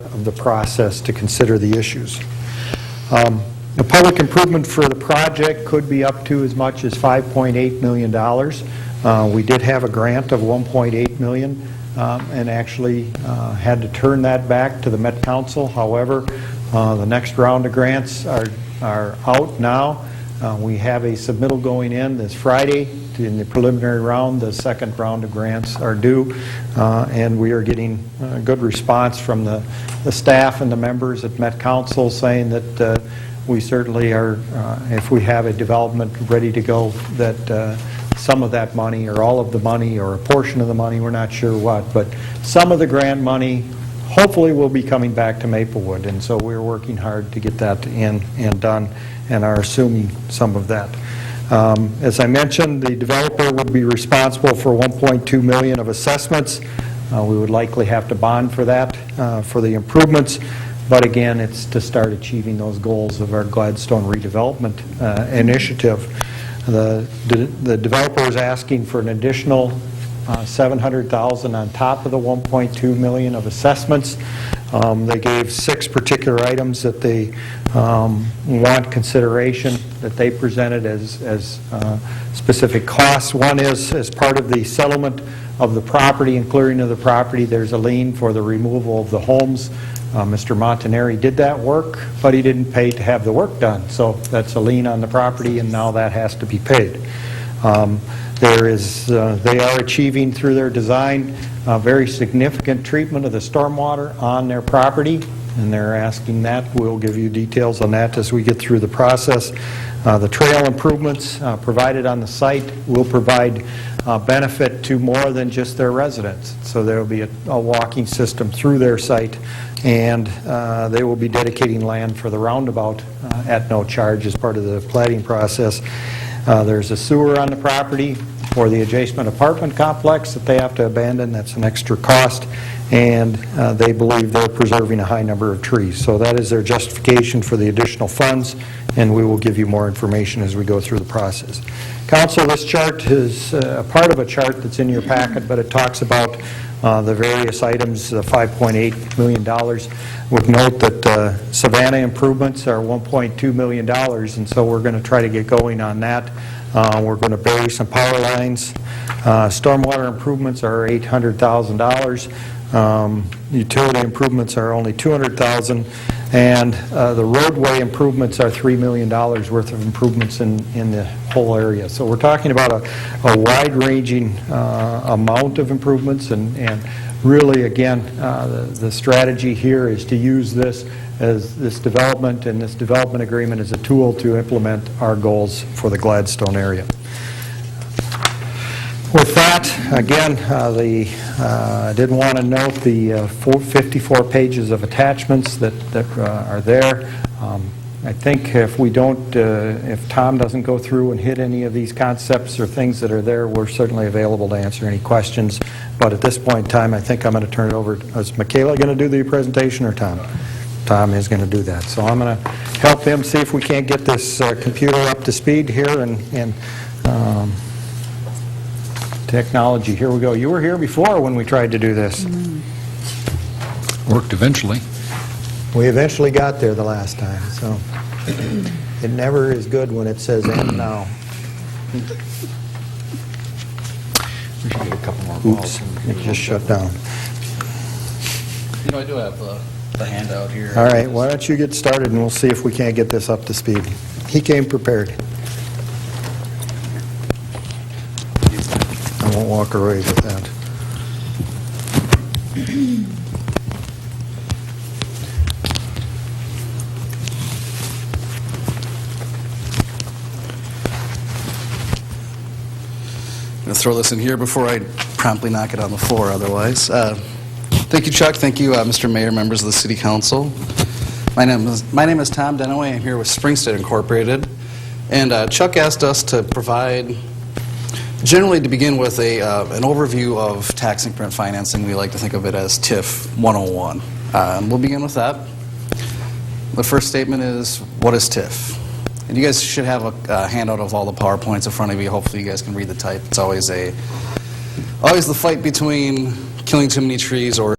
of the process to consider the issues. The public improvement for the project could be up to as much as $5.8 million. We did have a grant of $1.8 million and actually had to turn that back to the Met Council. However, the next round of grants are out now. We have a submittal going in this Friday in the preliminary round. The second round of grants are due, and we are getting a good response from the staff and the members at Met Council saying that we certainly are, if we have a development ready to go, that some of that money or all of the money or a portion of the money, we're not sure what, but some of the grant money hopefully will be coming back to Maplewood, and so we're working hard to get that in and done and are assuming some of that. As I mentioned, the developer would be responsible for $1.2 million of assessments. We would likely have to bond for that, for the improvements, but again, it's to start achieving those goals of our Gladstone redevelopment initiative. The developer is asking for an additional $700,000 on top of the $1.2 million of assessments. They gave 6 particular items that they want consideration, that they presented as specific costs. One is, as part of the settlement of the property and clearing of the property, there's a lien for the removal of the homes. Mr. Montanari did that work, but he didn't pay to have the work done. So that's a lien on the property, and now that has to be paid. They are achieving through their design very significant treatment of the stormwater on their property, and they're asking that. We'll give you details on that as we get through the process. The trail improvements provided on the site will provide benefit to more than just their residents. So there will be a walking system through their site, and they will be dedicating land for the roundabout at no charge as part of the plating process. There's a sewer on the property for the adjacent apartment complex that they have to abandon. That's an extra cost, and they believe they're preserving a high number of trees. So that is their justification for the additional funds, and we will give you more information as we go through the process. Council, this chart is part of a chart that's in your packet, but it talks about the various items, $5.8 million. Would note that Savannah improvements are $1.2 million, and so we're going to try to get going on that. We're going to bury some power lines. Stormwater improvements are $800,000. Utility improvements are only $200,000, and the roadway improvements are $3 million worth of improvements in the whole area. So we're talking about a wide-ranging amount of improvements, and really, again, the strategy here is to use this as this development and this development agreement as a tool to implement our goals for the Gladstone area. With that, again, I did want to note the 54 pages of attachments that are there. I think if we don't, if Tom doesn't go through and hit any of these concepts or things that are there, we're certainly available to answer any questions. But at this point in time, I think I'm going to turn it over. Is Michaela going to do the presentation or Tom? Tom is going to do that. So I'm going to help him see if we can't get this computer up to speed here and technology. Here we go. You were here before when we tried to do this. Worked eventually. We eventually got there the last time, so it never is good when it says end now. We should get a couple more Oops, balls. it just shut down. You know, I do have the handout here. All right, why don't you get started and we'll see if we can't get this up to speed. He came prepared. I won't walk away with that. I'm going to throw this in here before I promptly knock it on the floor otherwise. Thank you, Chuck. Thank you, Mr. Mayor, members of the City Council. My name is Tom Denaway. I'm here with Springstead Incorporated. And Chuck asked us to provide, generally to begin with, an overview of tax increment financing. We like to think of it as TIF 101. We'll begin with that. The first statement is, what is TIF? And you guys should have a handout of all the PowerPoints in front of you. Hopefully you guys can read the type. It's always the fight between killing too many trees or